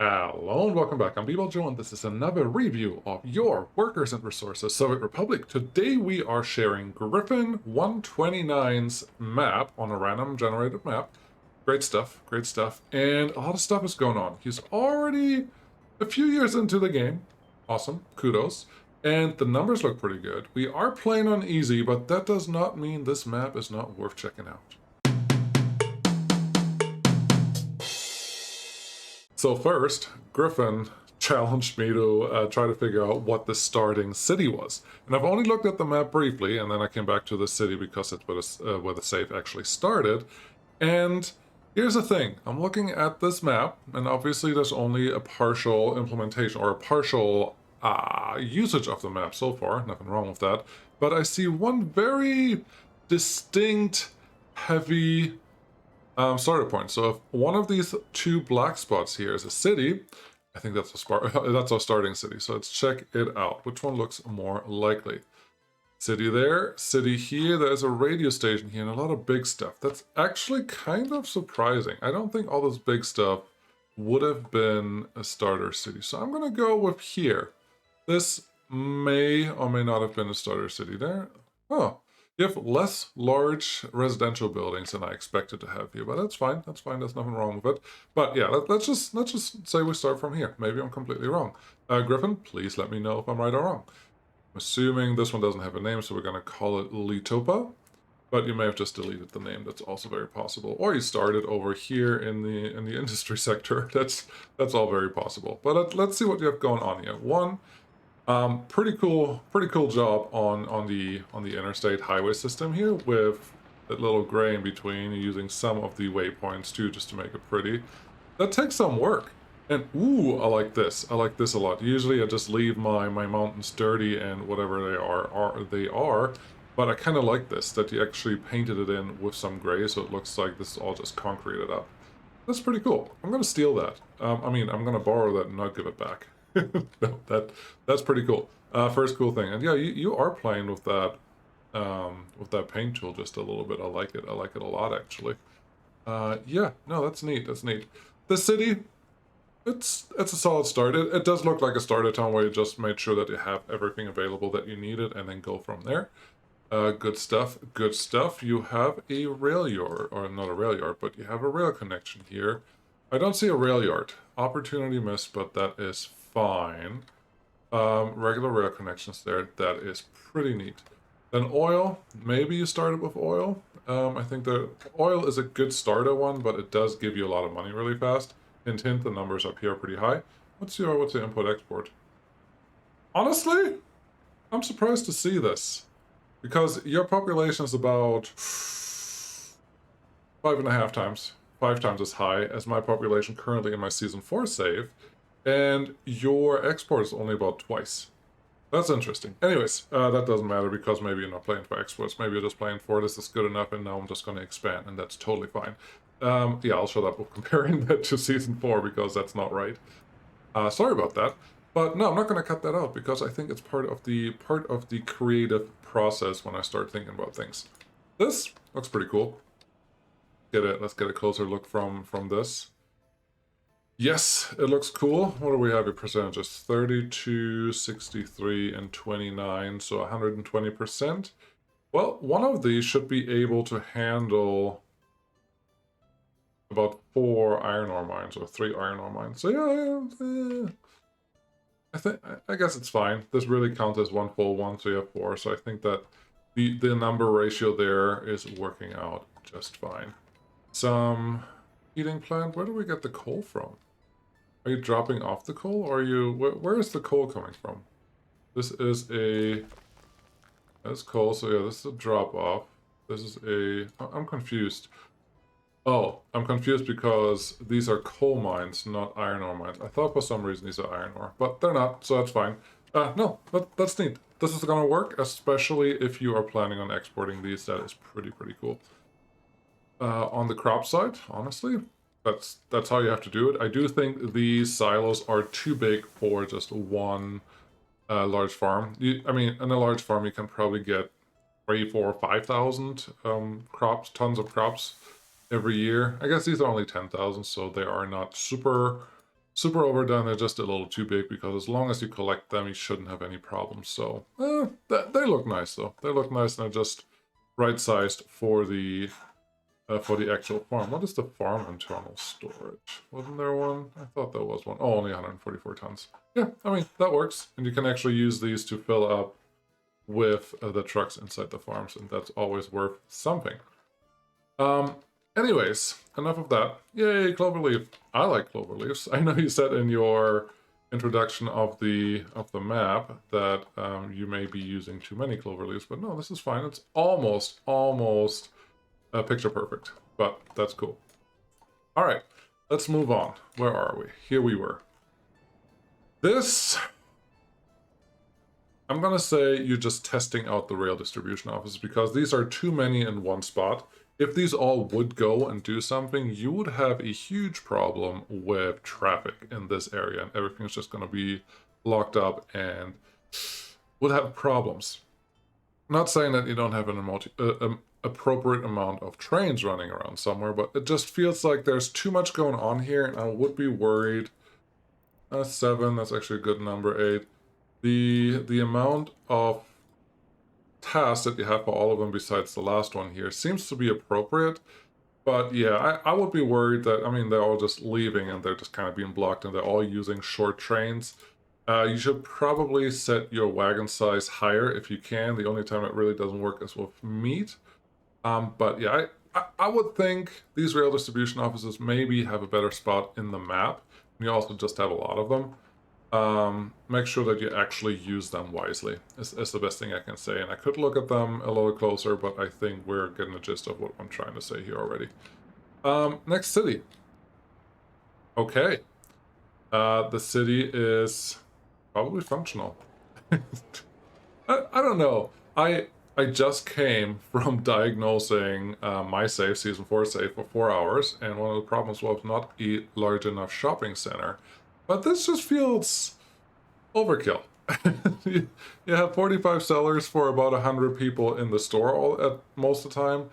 Hello and welcome back. I'm bballjo and this is another review of your Workers and Resources Soviet Republic. Today we are sharing Griffin 129's map on a random generated map. Great stuff, great stuff. And a lot of stuff is going on. He's already a few years into the game. Awesome, kudos. And the numbers look pretty good. We are playing on easy, but that does not mean this map is not worth checking out. So first, Griffin challenged me to try to figure out what the starting city was. And I've only looked at the map briefly, and then I came back to the city because it's where the save actually started. And here's the thing. I'm looking at this map, and obviously there's only a partial implementation, or a partial usage of the map so far. Nothing wrong with that. But I see one very distinct, heavy starter point. So if one of these two black spots here is a city, I think that's that's our starting city. So let's check it out. Which one looks more likely? City there, city here. There's a radio station here and a lot of big stuff. That's actually kind of surprising. I don't think all this big stuff would have been a starter city. So I'm gonna go with here. This may or may not have been a starter city there. Oh. You have less large residential buildings than I expected to have here, but that's fine. That's fine. There's nothing wrong with it. But yeah, let's just say we start from here. Maybe I'm completely wrong. Griffin, please let me know if I'm right or wrong. I'm assuming this one doesn't have a name, so we're going to call it Litopa. But you may have just deleted the name. That's also very possible. Or you started over here in the industry sector. That's all very possible. But let's see what you have going on here. One. Pretty cool job on the interstate highway system here with that little gray in between, using some of the waypoints too, just to make it pretty. That takes some work. And ooh, I like this. I like this a lot. Usually I just leave my mountains dirty and whatever they are. But I kind of like this, that you actually painted it in with some gray, so it looks like this is all just concreted up. That's pretty cool. I'm going to steal that. I'm going to borrow that and not give it back. No, that's pretty cool. First cool thing. And yeah, you are playing with that paint tool just a little bit. I like it. I like it a lot, actually. Yeah, no, that's neat. That's neat. The city, it's a solid start. It does look like a starter town where you just made sure that you have everything available that you needed and then go from there. Good stuff. Good stuff. You have a rail yard, or not a rail yard, but you have a rail connection here. I don't see a rail yard. Opportunity missed, but that is fine. Regular rail connections there. That is pretty neat. Then oil. Maybe you started with oil. I think the oil is a good starter one, but it does give you a lot of money really fast. Hint, hint, the numbers up here are pretty high. What's your import-export? Honestly, I'm surprised to see this. Because your population is about 5.5 times. 5 times as high as my population currently in my Season 4 save, and your export is only about twice. That's interesting. Anyways, that doesn't matter because maybe you're not playing for exports. Maybe you're just playing for this is good enough, and now I'm just going to expand, and that's totally fine. Yeah, I'll shut up with comparing that to Season 4 because that's not right. Sorry about that. But no, I'm not going to cut that out because I think it's part of the creative process when I start thinking about things. This looks pretty cool. Let's get a closer look from this. Yes, it looks cool. What do we have in percentages? 32, 63, and 29, so 120%. Well, one of these should be able to handle about 4 iron ore mines or 3 iron ore mines. So yeah, I guess it's fine. This really counts as one full one, so you have 4. So I think that the number ratio there is working out just fine. Some heating plant. Where do we get the coal from? Are you dropping off the coal, or are you... Where is the coal coming from? This is that's coal, so yeah, this is a drop-off. This is I'm confused. Oh, I'm confused because these are coal mines, not iron ore mines. I thought for some reason these are iron ore, but they're not, so that's fine. No, that's neat. This is gonna work, especially if you are planning on exporting these. That is pretty cool. On the crop side, honestly, that's how you have to do it. I do think these silos are too big for just one large farm. I mean, in a large farm, you can probably get 3, 4, 5,000 tons of crops every year. I guess these are only 10,000, so they are not super Super overdone, they're just a little too big because as long as you collect them, you shouldn't have any problems. So, they look nice though. They look nice and they're just right-sized for the actual farm. What is the farm internal storage? Wasn't there one? I thought there was one. Oh, only 144 tons. Yeah, I mean, that works. And you can actually use these to fill up with the trucks inside the farms, and that's always worth something. Anyways, enough of that. Yay, cloverleaf. I like cloverleaves. I know you said in your introduction of the map that you may be using too many cloverleaves, but no, this is fine. It's almost picture perfect, but that's cool. All right, let's move on. Where are we? Here we were. This, I'm gonna say you're just testing out the rail distribution office because these are too many in one spot. If these all would go and do something, you would have a huge problem with traffic in this area, and everything's just gonna be locked up and would have problems. I'm not saying that you don't have an appropriate amount of trains running around somewhere, but it just feels like there's too much going on here, and I would be worried. 7, that's actually a good number. 8. The amount of tasks that you have for all of them besides the last one here seems to be appropriate. But yeah, I would be worried that, I mean, they're all just leaving and they're just kind of being blocked and they're all using short trains. You should probably set your wagon size higher if you can. The only time it really doesn't work is with meat. But yeah, I would think these rail distribution offices maybe have a better spot in the map. You also just have a lot of them. Make sure that you actually use them wisely is the best thing I can say. And I could look at them a little closer, but I think we're getting the gist of what I'm trying to say here already. Next city. Okay. The city is probably functional. I don't know. I just came from diagnosing my save, Season 4 save, for 4 hours, and one of the problems was not a large enough shopping center. But this just feels overkill. You have 45 sellers for about 100 people in the store at most of the time.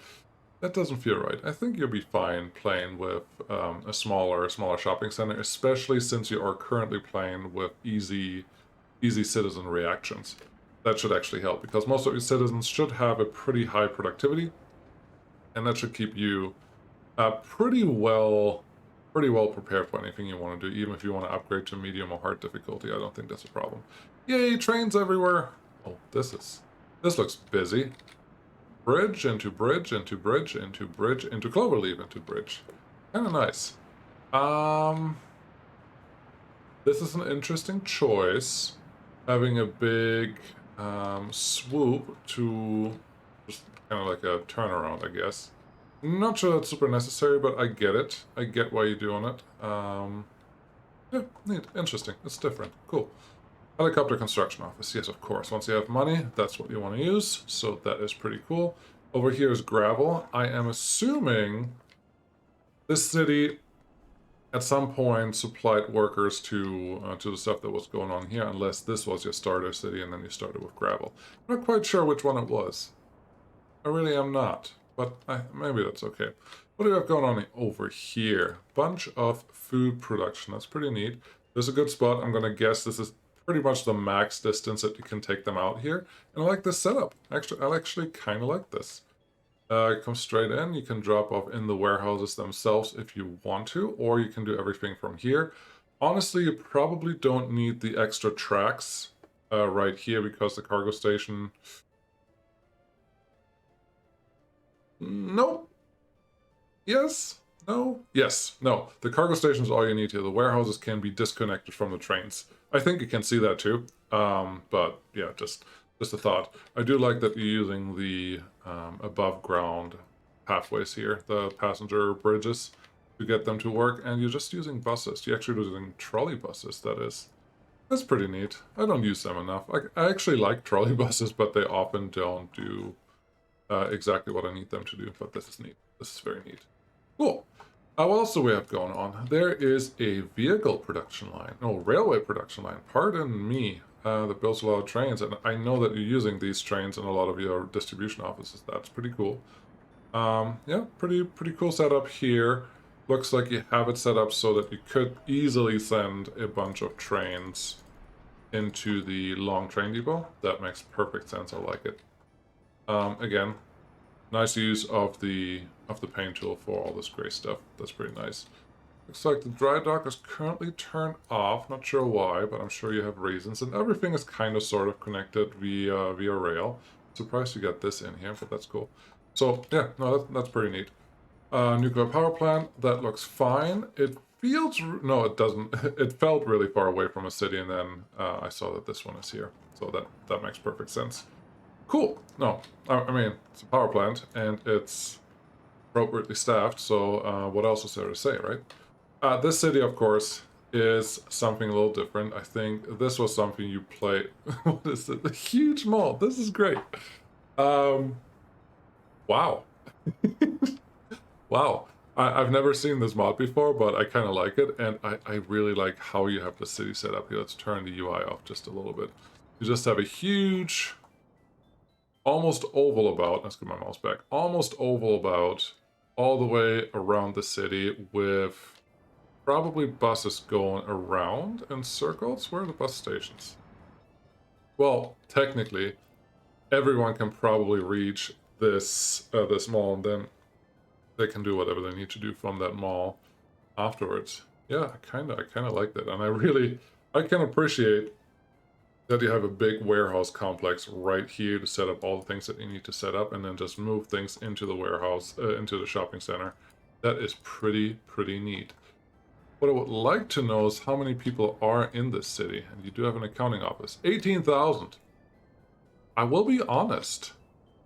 That doesn't feel right. I think you'll be fine playing with a smaller shopping center, especially since you are currently playing with easy citizen reactions. That should actually help because most of your citizens should have a pretty high productivity, and that should keep you pretty well prepared for anything you want to do. Even if you want to upgrade to medium or hard difficulty, I don't think that's a problem. Yay, trains everywhere! Oh, this looks busy. Bridge into bridge into bridge into bridge into cloverleaf into bridge. Kind of nice. This is an interesting choice. Having a big swoop to just kind of like a turnaround, I guess. Not sure that's super necessary, but I get it. I get why you're doing it. Yeah, neat, interesting. It's different. Cool. Helicopter construction office. Yes, of course. Once you have money, that's what you want to use. So that is pretty cool. Over here is gravel. I am assuming this city at some point supplied workers to the stuff that was going on here, unless this was your starter city and then you started with gravel. I'm not quite sure which one it was. I really am not, but maybe that's okay. What do we have going on over here? Bunch of food production. That's pretty neat. There's a good spot. I'm going to guess this is pretty much the max distance that you can take them out here. And I like this setup. Actually, I actually kind of like this. Come straight in. You can drop off in the warehouses themselves if you want to, or you can do everything from here. Honestly, you probably don't need the extra tracks right here because the cargo station... Nope. Yes. No. Yes. No. The cargo station is all you need here. The warehouses can be disconnected from the trains. I think you can see that too. But yeah, just a thought. I do like that you're using the above ground pathways here, the passenger bridges, to get them to work, and you're just using buses. You're actually using trolley buses, that is. That's pretty neat. I don't use them enough. I actually like trolley buses, but they often don't do exactly what I need them to do, but this is neat. This is very neat. Cool. What else do we have going on? There is a vehicle production line. No, railway production line. Pardon me. That builds a lot of trains, and I know that you're using these trains in a lot of your distribution offices. That's pretty cool. Yeah, pretty cool setup here. looks like you have it set up so that you could easily send a bunch of trains into the long train depot. That makes perfect sense. I like it. Again, nice use of the paint tool for all this gray stuff. That's pretty nice. Looks like the dry dock is currently turned off. Not sure why, but I'm sure you have reasons. And everything is kind of sort of connected via rail. Surprised you got this in here, but that's cool. So yeah, no, that's pretty neat. Nuclear power plant, that looks fine. It feels... No, it doesn't. It felt really far away from a city, and then I saw that this one is here. So that makes perfect sense. Cool. No, I mean, it's a power plant, and it's appropriately staffed, so what else is there to say, right? This city, of course, is something a little different. I think this was something you played... What is it? A huge mall. This is great. Wow. Wow. I've never seen this mod before, but I kind of like it, and I really like how you have the city set up here. Let's turn the UI off just a little bit. You just have a huge, almost oval about, let's get my mouse back, almost oval about all the way around the city with probably buses going around in circles. Where are the bus stations? Well, technically, everyone can probably reach this mall, and then they can do whatever they need to do from that mall afterwards. Yeah, I kind of like that, and I can appreciate that you have a big warehouse complex right here to set up all the things that you need to set up, and then just move things into the warehouse, into the shopping center. That is pretty neat. What I would like to know is how many people are in this city, and you do have an accounting office. 18,000. I will be honest.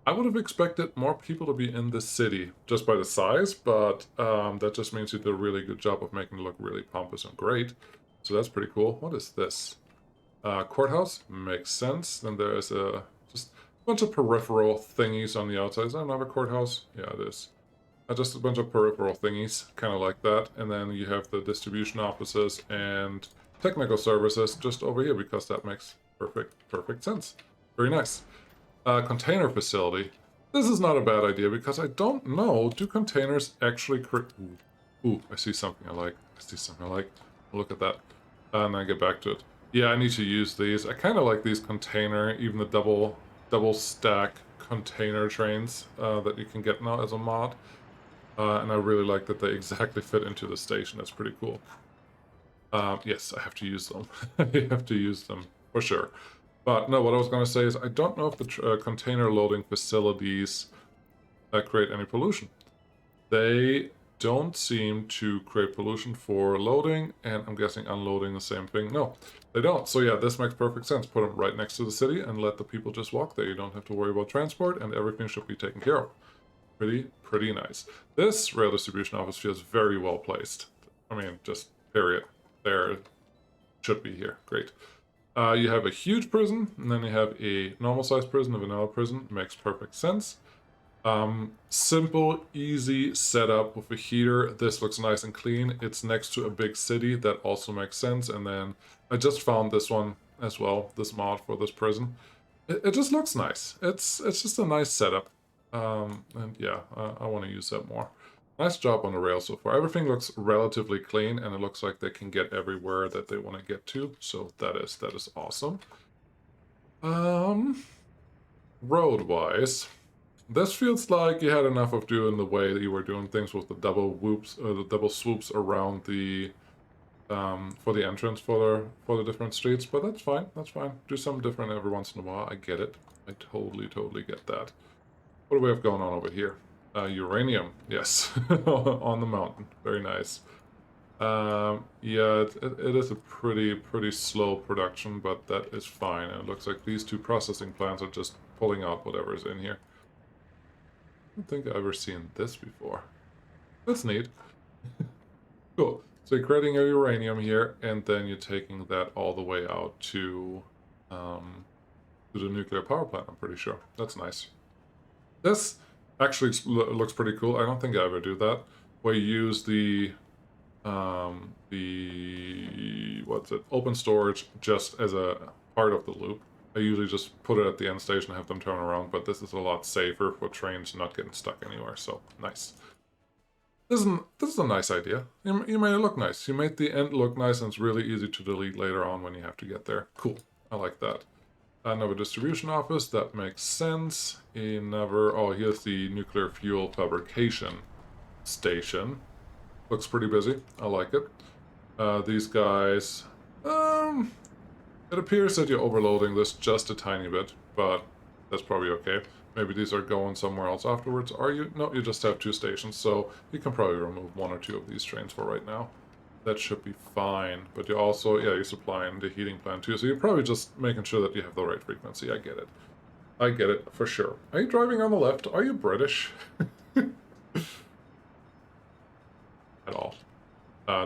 I would have expected more people to be in this city just by the size, but that just means you did a really good job of making it look really pompous and great. So that's pretty cool. What is this? Courthouse? Makes sense. Then there's just a bunch of peripheral thingies on the outside. Is that another courthouse? Yeah, it is. Just a bunch of peripheral thingies, kind of like that. And then you have the distribution offices and technical services just over here, because that makes perfect sense. Very nice. Container facility. This is not a bad idea, because I don't know, do containers actually create... Ooh, I see something I like. Look at that. And I get back to it. Yeah, I need to use these. I kind of like these container, even the double stack container trains that you can get now as a mod. And I really like that they exactly fit into the station. That's pretty cool. Yes, I have to use them. I have to use them, for sure. But no, what I was going to say is I don't know if the container loading facilities create any pollution. They don't seem to create pollution for loading, and I'm guessing unloading the same thing. No, they don't. So yeah, this makes perfect sense. Put them right next to the city and let the people just walk there. You don't have to worry about transport, and everything should be taken care of. Pretty nice. This rail distribution office feels very well placed. I mean, just period. There it should be here. Great. You have a huge prison, and then you have a normal-sized prison, a vanilla prison. Makes perfect sense. Simple, easy setup with a heater. This looks nice and clean. It's next to a big city. That also makes sense. And then I just found this one as well, this mod for this prison. It just looks nice. It's just a nice setup. And yeah, I want to use that more. Nice job on the rail so far. Everything looks relatively clean, and it looks like they can get everywhere that they want to get to. So that is awesome. Road-wise, this feels like you had enough of doing the way that you were doing things with the double whoops, the double swoops around the for the entrance for the different streets. But that's fine. That's fine. Do something different every once in a while. I get it. I totally get that. What do we have going on over here? Uranium, yes, on the mountain. Very nice. Yeah, it is a pretty slow production, but that is fine. And it looks like these two processing plants are just pulling out whatever is in here. I don't think I've ever seen this before. That's neat. Cool. So you're creating your uranium here, and then you're taking that all the way out to the nuclear power plant, I'm pretty sure. That's nice. This actually looks pretty cool. I don't think I ever do that. Where you use the open storage just as a part of the loop. I usually just put it at the end station and have them turn around, but this is a lot safer for trains not getting stuck anywhere, so nice. This is a nice idea. You made it look nice. You made the end look nice, and it's really easy to delete later on when you have to get there. Cool. I like that. Another distribution office. That makes sense. Another... Oh, here's the nuclear fuel fabrication station. Looks pretty busy. I like it. These guys... It appears that you're overloading this just a tiny bit, but that's probably okay. Maybe these are going somewhere else afterwards. Are you? No, you just have 2 stations, so you can probably remove 1 or 2 of these trains for right now. That should be fine. But you also, yeah, you're supplying the heating plant too, so you're probably just making sure that you have the right frequency. I get it. I get it, for sure. Are you driving on the left? Are you British? At all.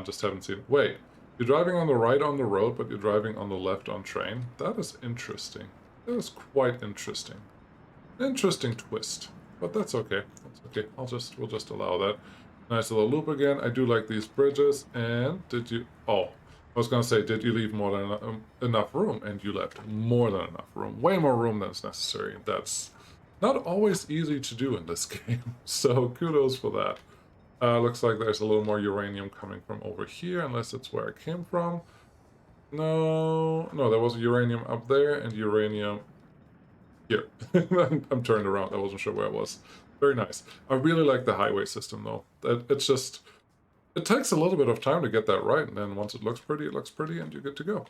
Just haven't seen... Wait. You're driving on the right on the road, but you're driving on the left on train? That is interesting. That is quite interesting. Interesting twist. But that's okay. That's okay. We'll just allow that. Nice little loop again. I do like these bridges. And did you... Oh, I was gonna say, did you leave more than enough room? And you left more than enough room. Way more room than is necessary. That's not always easy to do in this game. So kudos for that. Looks like there's a little more uranium coming from over here, unless it's where it came from. No, there was uranium up there and uranium here. I'm turned around. I wasn't sure where it was. Very nice. I really like the highway system, though. It's just... It takes a little bit of time to get that right, and then once it looks pretty, and you're good to go.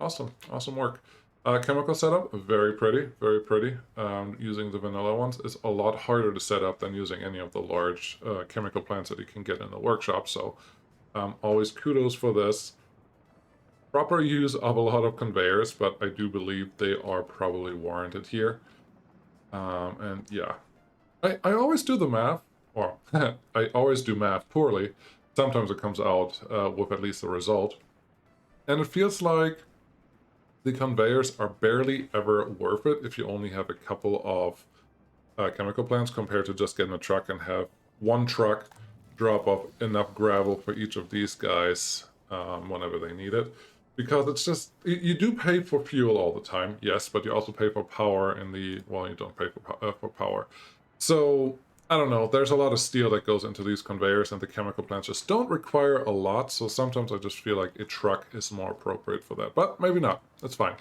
Awesome. Awesome work. Chemical setup, very pretty, very pretty. Using the vanilla ones is a lot harder to set up than using any of the large chemical plants that you can get in the workshop, so always kudos for this. Proper use of a lot of conveyors, but I do believe they are probably warranted here. And yeah, I always do the math, or I always do math poorly. Sometimes it comes out with at least a result. And it feels like the conveyors are barely ever worth it if you only have a couple of chemical plants compared to just getting a truck and have one truck drop off enough gravel for each of these guys whenever they need it. Because it's just, you do pay for fuel all the time, yes, but you also pay for power in the, well, you don't pay for power. So, I don't know, there's a lot of steel that goes into these conveyors, and the chemical plants just don't require a lot, so sometimes I just feel like a truck is more appropriate for that. But maybe not, that's fine.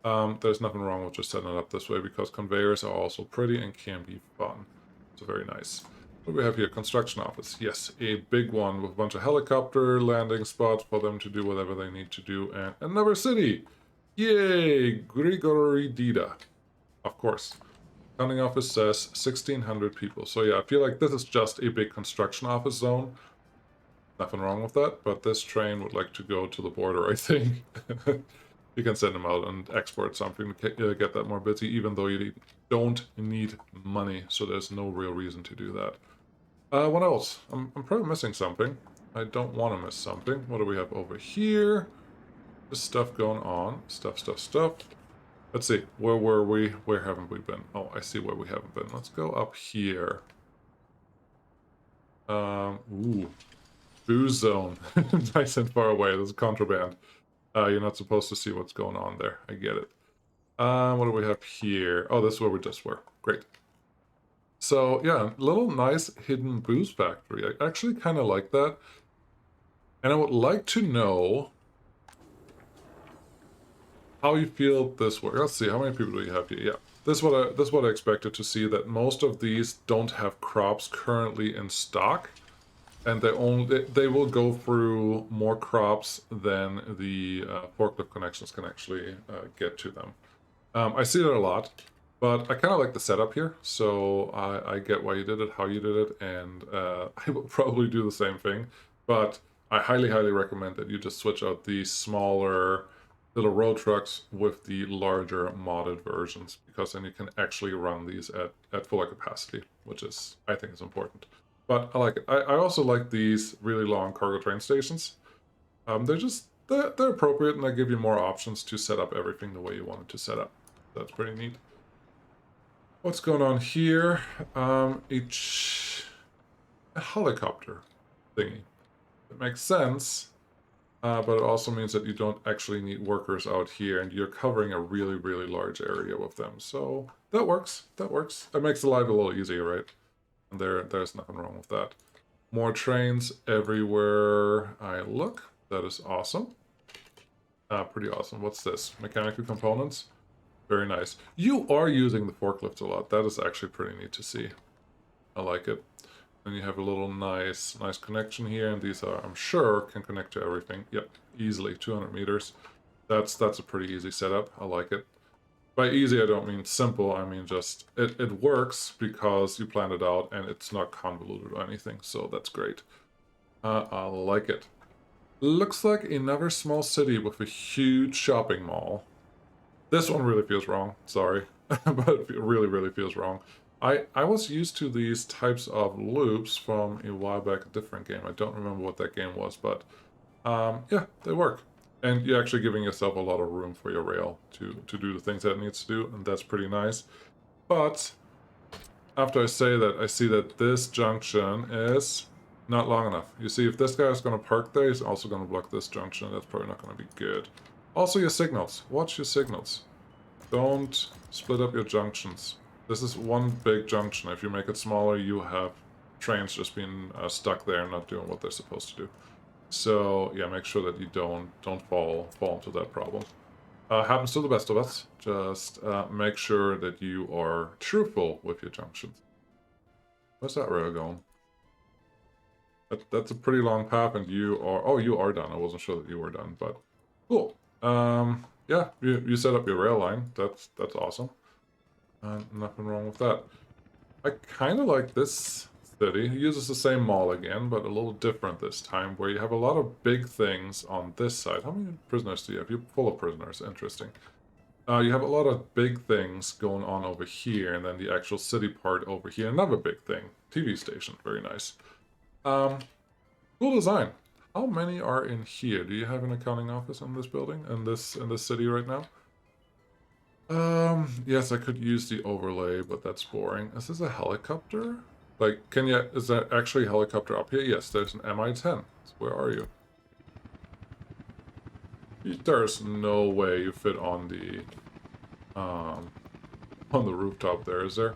There's nothing wrong with just setting it up this way, because conveyors are also pretty and can be fun. So very nice. What do we have here? Construction office. Yes, a big one with a bunch of helicopter landing spots for them to do whatever they need to do. And another city! Yay! Grigoridida. Of course. Counting office says 1,600 people. So yeah, I feel like this is just a big construction office zone. Nothing wrong with that, but this train would like to go to the border, I think. You can send them out and export something to get that more busy, even though you don't need money, so there's no real reason to do that. What else? I'm probably missing something. I don't want to miss something. What do we have over here? Just stuff going on. Stuff. Let's see. Where were we? Where haven't we been? Oh, I see where we haven't been. Let's go up here. Ooh. Booze zone. Nice and far away. There's contraband. You're not supposed to see what's going on there. I get it. What do we have here? Oh, this is where we just were. Great. So, yeah, little nice hidden booze factory. I actually kind of like that. And I would like to know how you feel this works. Let's see, how many people do you have here? Yeah, this is what I expected to see, that most of these don't have crops currently in stock. And they will go through more crops than the forklift connections can actually get to them. I see that a lot, but I kind of like the setup here, so I get why you did it, how you did it, and I will probably do the same thing. But I highly recommend that you just switch out the smaller little road trucks with the larger modded versions, because then you can actually run these at fuller capacity, which is, I think, is important. But I like it. I also like these really long cargo train stations. They're appropriate, and they give you more options to set up everything the way you want it to set up. That's pretty neat. What's going on here? A helicopter thingy. It makes sense, but it also means that you don't actually need workers out here, and you're covering a really large area with them. So that works. That works. That makes the life a little easier, right? And there's nothing wrong with that. More trains everywhere I look. That is awesome. Pretty awesome. What's this? Mechanical components? Very nice. You are using the forklift a lot. That is actually pretty neat to see. I like it. And you have a little nice connection here, and these are, I'm sure, can connect to everything. Yep, easily 200 meters. That's a pretty easy setup. I like it. By easy, I don't mean simple. I mean just it works because you planned it out and it's not convoluted or anything. So that's great. I like it. Looks like another small city with a huge shopping mall. This one really feels wrong. Sorry, but it really feels wrong. I was used to these types of loops from a while back, a different game. I don't remember what that game was, but yeah, they work. And you're actually giving yourself a lot of room for your rail to do the things that it needs to do, and that's pretty nice. But after I say that, I see that this junction is not long enough. You see, if this guy is going to park there, he's also going to block this junction. That's probably not going to be good. Also, your signals. Watch your signals. Don't split up your junctions. This is one big junction. If you make it smaller, you have trains just being stuck there and not doing what they're supposed to do. So yeah, make sure that you don't fall into that problem. Happens to the best of us. Just make sure that you are truthful with your junctions. Where's that rail going? That's a pretty long path, and you are... Oh, you are done. I wasn't sure that you were done, but cool. Yeah, you set up your rail line. That's awesome. Nothing wrong with that. I kind of like this city. It uses the same mall again, but a little different this time, where you have a lot of big things on this side. How many prisoners do you have? You're full of prisoners. Interesting. You have a lot of big things going on over here, and then the actual city part over here. Another big thing. TV station. Very nice. Cool design. How many are in here? Do you have an accounting office in this building, in this city right now? Yes, I could use the overlay, but that's boring. Is this a helicopter? Like, is there actually a helicopter up here? Yes, there's an Mi-10. Where are you? There's no way you fit on the rooftop there, is there?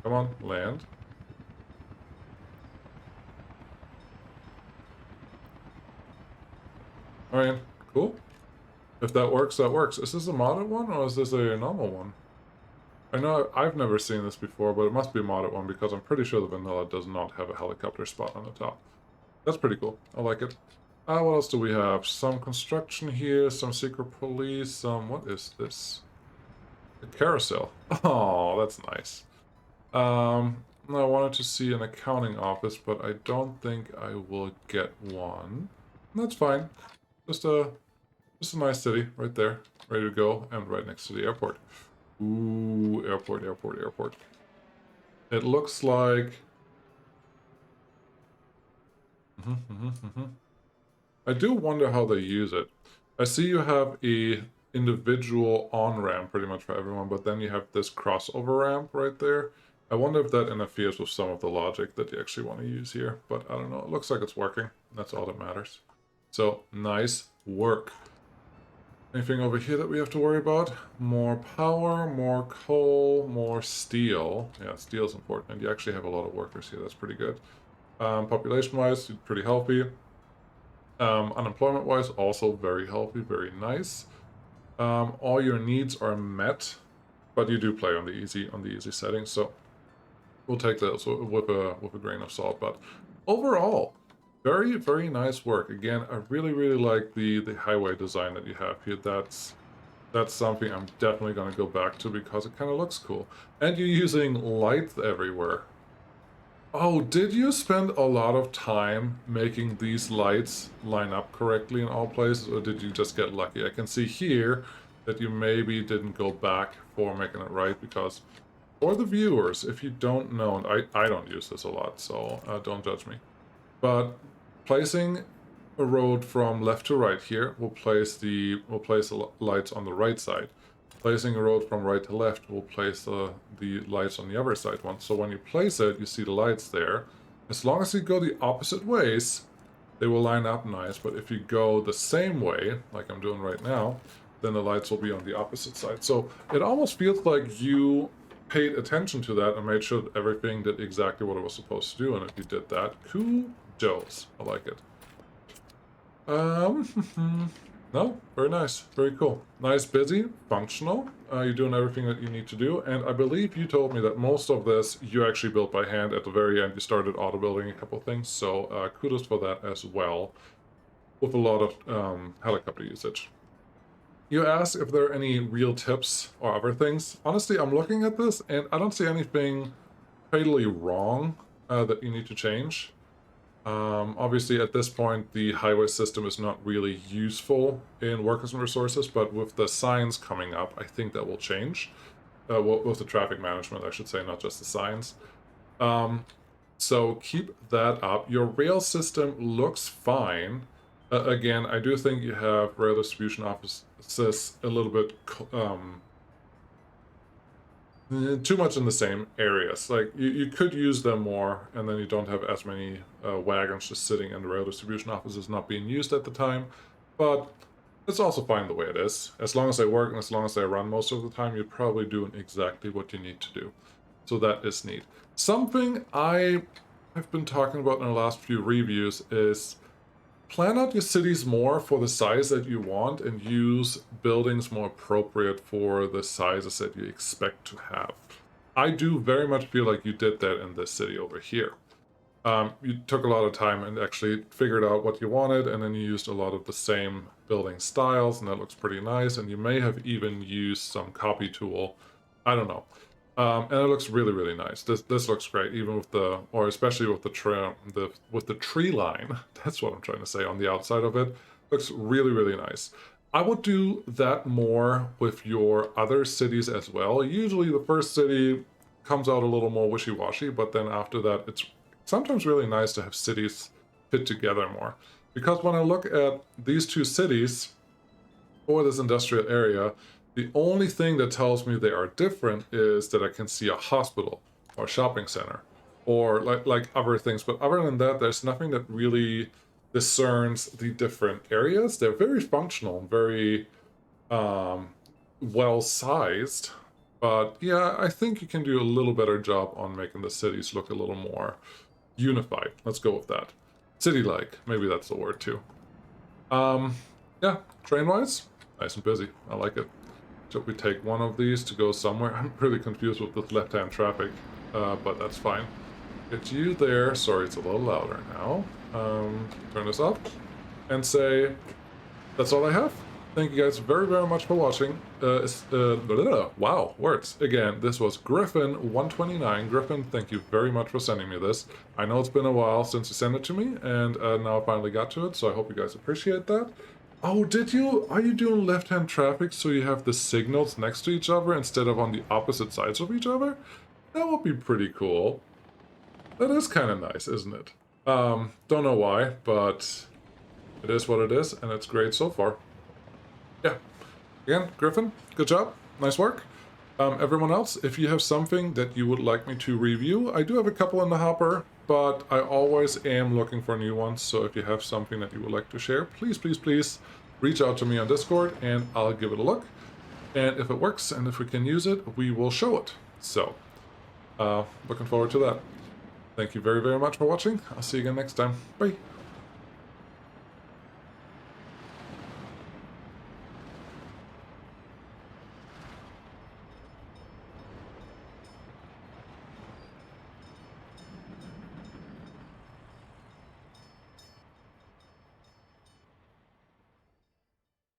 Come on, land. Alright, cool. If that works, that works. Is this a modded one, or is this a normal one? I know I've never seen this before, but it must be a modded one, because I'm pretty sure the vanilla does not have a helicopter spot on the top. That's pretty cool. I like it. What else do we have? Some construction here, some secret police, some... What is this? A carousel. Oh, that's nice. I wanted to see an accounting office, but I don't think I will get one. That's fine. Just a nice city right there, ready to go, and right next to the airport. Ooh, airport. It looks like... I do wonder how they use it. I see you have a individual on-ramp pretty much for everyone, but then you have this crossover ramp right there. I wonder if that interferes with some of the logic that you actually want to use here, but I don't know. It looks like it's working. That's all that matters. So, nice work. Anything over here that we have to worry about? More power, more coal, more steel. Yeah, steel's important, and you actually have a lot of workers here. That's pretty good. Population-wise, pretty healthy. Unemployment-wise, also very healthy, very nice. All your needs are met, but you do play on the easy settings, so we'll take those with a grain of salt. But overall, very nice work. Again, I really like the highway design that you have here. That's something I'm definitely going to go back to because it kind of looks cool. And you're using lights everywhere. Oh, did you spend a lot of time making these lights line up correctly in all places, or did you just get lucky? I can see here that you maybe didn't go back for making it right, because for the viewers, if you don't know, and I don't use this a lot, so don't judge me, but placing a road from left to right here will place the lights on the right side. Placing a road from right to left will place the lights on the other side one. So when you place it, you see the lights there. As long as you go the opposite ways, they will line up nice. But if you go the same way, like I'm doing right now, then the lights will be on the opposite side. So it almost feels like you paid attention to that and made sure that everything did exactly what it was supposed to do. And if you did that, kudos. I like it. No, very nice, very cool. Nice, busy, functional. You're doing everything that you need to do, and I believe you told me that most of this you actually built by hand. At the very end, you started auto-building a couple things, so kudos for that as well, with a lot of helicopter usage. You asked if there are any real tips or other things. Honestly, I'm looking at this, and I don't see anything fatally wrong that you need to change. Obviously, at this point, the highway system is not really useful in workers and resources, but with the signs coming up, I think that will change. With the traffic management, I should say, not just the signs. So keep that up. Your rail system looks fine. Again, I do think you have rail distribution offices a little bit too much in the same areas. Like, you could use them more, and then you don't have as many wagons just sitting in the rail distribution offices not being used at the time. But it's also fine the way it is. As long as they work and as long as they run most of the time, you're probably doing exactly what you need to do. So that is neat. Something I have been talking about in the last few reviews is plan out your cities more for the size that you want and use buildings more appropriate for the sizes that you expect to have. I do very much feel like you did that in this city over here. You took a lot of time and actually figured out what you wanted, and then you used a lot of the same building styles, and that looks pretty nice, and you may have even used some copy tool. I don't know. And it looks really, really nice. This looks great, even with the, or especially with the tree line. That's what I'm trying to say on the outside of it. Looks really, really nice. I would do that more with your other cities as well. Usually the first city comes out a little more wishy-washy, but then after that, it's sometimes really nice to have cities fit together more. Because when I look at these two cities or this industrial area, the only thing that tells me they are different is that I can see a hospital or a shopping center or like other things. But other than that, there's nothing that really discerns the different areas. They're very functional and very well-sized. But yeah, I think you can do a little better job on making the cities look a little more unified. Let's go with that. City-like. Maybe that's the word too. Yeah, train-wise, nice and busy. I like it. Should we take one of these to go somewhere? I'm really confused with this left-hand traffic, but that's fine. Get you there. Sorry, it's a little louder now. Turn this up and say, that's all I have. Thank you guys very, very much for watching. Wow, words. Again, this was Griffin129. Griffin, thank you very much for sending me this. I know it's been a while since you sent it to me, and now I finally got to it, so I hope you guys appreciate that. Oh, did you? Are you doing left-hand traffic so you have the signals next to each other instead of on the opposite sides of each other? That would be pretty cool. That is kind of nice, isn't it? Don't know why, but it is what it is, and it's great so far. Yeah. Again, Griffin, good job. Nice work. Everyone else, if you have something that you would like me to review, I do have a couple in the hopper, but I always am looking for new ones, so if you have something that you would like to share, please, please, please reach out to me on Discord, and I'll give it a look. And if it works, and if we can use it, we will show it. So, looking forward to that. Thank you very, very much for watching. I'll see you again next time. Bye.